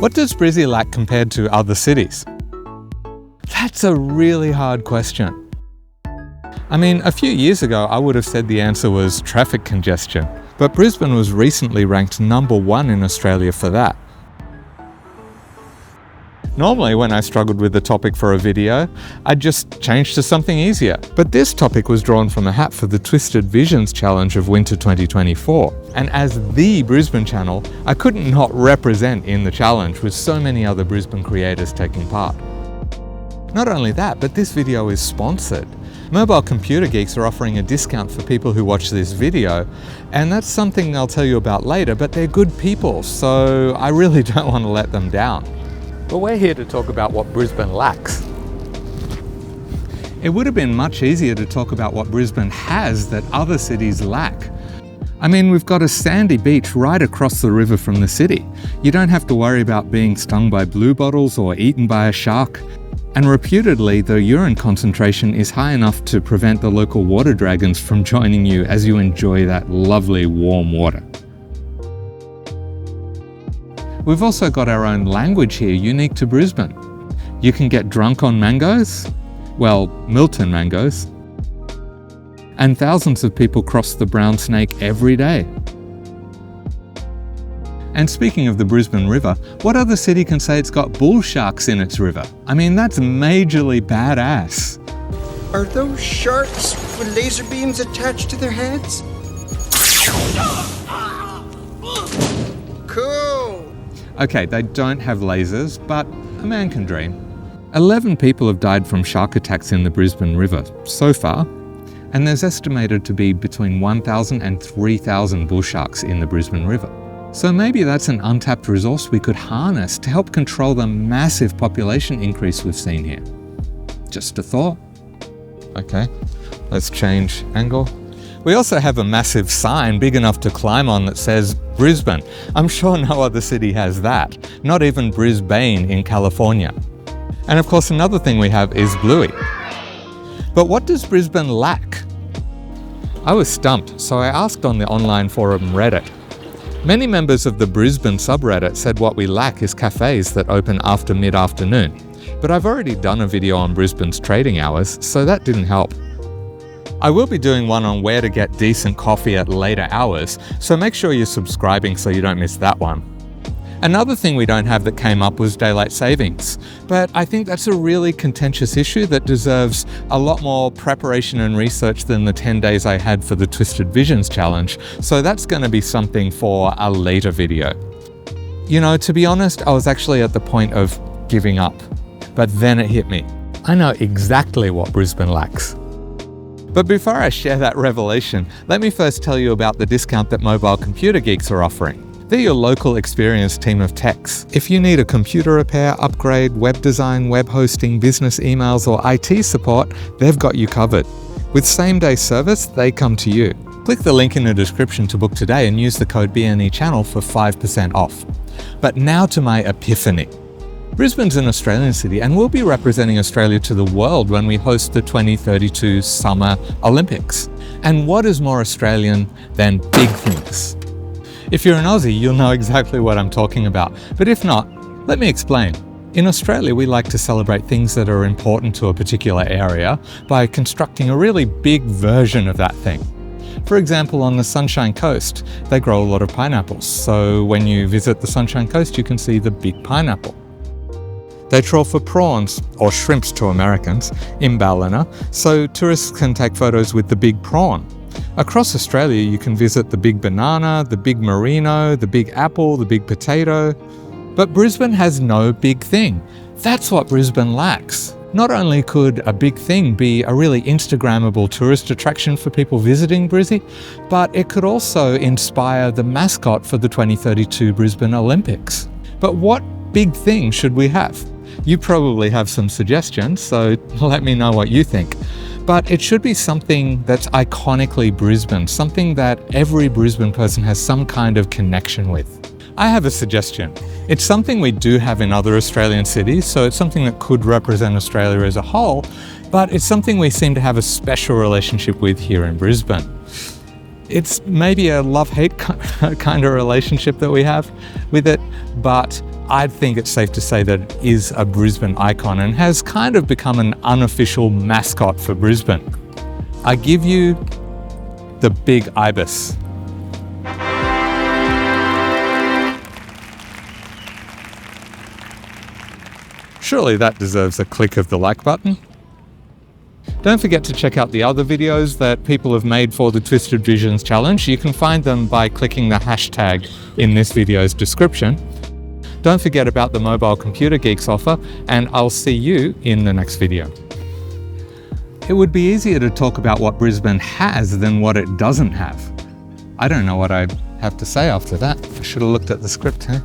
What does Brizzy lack compared to other cities? That's a really hard question. I mean, a few years ago, I would have said the answer was traffic congestion, but Brisbane was recently ranked #1 in Australia for that. Normally, when I struggled with the topic for a video, I'd just change to something easier. But this topic was drawn from a hat for the Twisted Visions Challenge of Winter 2024. And as the Brisbane Channel, I couldn't not represent in the challenge with so many other Brisbane creators taking part. Not only that, but this video is sponsored. Mobile Computer Geeks are offering a discount for people who watch this video, and that's something I'll tell you about later, but they're good people, so I really don't want to let them down. But we're here to talk about what Brisbane lacks. It would have been much easier to talk about what Brisbane has that other cities lack. I mean, we've got a sandy beach right across the river from the city. You don't have to worry about being stung by blue bottles or eaten by a shark. And reputedly, the urine concentration is high enough to prevent the local water dragons from joining you as you enjoy that lovely warm water. We've also got our own language here, unique to Brisbane. You can get drunk on mangoes, well, Milton mangoes, and thousands of people cross the Brown Snake every day. And speaking of the Brisbane River, what other city can say it's got bull sharks in its river? I mean, that's majorly badass. Are those sharks with laser beams attached to their heads? Cool! Okay, they don't have lasers, but a man can dream. 11 people have died from shark attacks in the Brisbane River so far, and there's estimated to be between 1,000 and 3,000 bull sharks in the Brisbane River. So maybe that's an untapped resource we could harness to help control the massive population increase we've seen here. Just a thought. Okay, let's change angle. We also have a massive sign big enough to climb on that says Brisbane. I'm sure no other city has that, not even Brisbane in California. And of course, another thing we have is Bluey. But what does Brisbane lack? I was stumped, so I asked on the online forum Reddit. Many members of the Brisbane subreddit said what we lack is cafes that open after mid-afternoon. But I've already done a video on Brisbane's trading hours, so that didn't help. I will be doing one on where to get decent coffee at later hours, so make sure you're subscribing so you don't miss that one. Another thing we don't have that came up was daylight savings, but I think that's a really contentious issue that deserves a lot more preparation and research than the 10 days I had for the Twisted Visions Challenge, so that's going to be something for a later video. You know, to be honest, I was actually at the point of giving up, but then it hit me. I know exactly what Brisbane lacks. But before I share that revelation, let me first tell you about the discount that Mobile Computer Geeks are offering. They're your local experienced team of techs. If you need a computer repair, upgrade, web design, web hosting, business emails, or IT support, they've got you covered. With same-day service, they come to you. Click the link in the description to book today and use the code BNEChannel for 5% off. But now to my epiphany. Brisbane's an Australian city and we'll be representing Australia to the world when we host the 2032 Summer Olympics. And what is more Australian than big things? If you're an Aussie, you'll know exactly what I'm talking about. But if not, let me explain. In Australia, we like to celebrate things that are important to a particular area by constructing a really big version of that thing. For example, on the Sunshine Coast, they grow a lot of pineapples. So when you visit the Sunshine Coast, you can see the big pineapple. They trawl for prawns, or shrimps to Americans, in Ballina, so tourists can take photos with the big prawn. Across Australia, you can visit the big banana, the big merino, the big apple, the big potato. But Brisbane has no big thing. That's what Brisbane lacks. Not only could a big thing be a really Instagrammable tourist attraction for people visiting Brizzy, but it could also inspire the mascot for the 2032 Brisbane Olympics. But what big thing should we have? You probably have some suggestions, so let me know what you think. But it should be something that's iconically Brisbane, something that every Brisbane person has some kind of connection with. I have a suggestion. It's something we do have in other Australian cities, so it's something that could represent Australia as a whole, but it's something we seem to have a special relationship with here in Brisbane. It's maybe a love-hate kind of relationship that we have with it, but I think it's safe to say that it is a Brisbane icon and has kind of become an unofficial mascot for Brisbane. I give you the big ibis. Surely that deserves a click of the like button. Don't forget to check out the other videos that people have made for the Twisted Visions Challenge. You can find them by clicking the hashtag in this video's description. Don't forget about the Mobile Computer Geeks offer, and I'll see you in the next video. It would be easier to talk about what Brisbane has than what it doesn't have. I don't know what I have to say after that. I should have looked at the script, huh?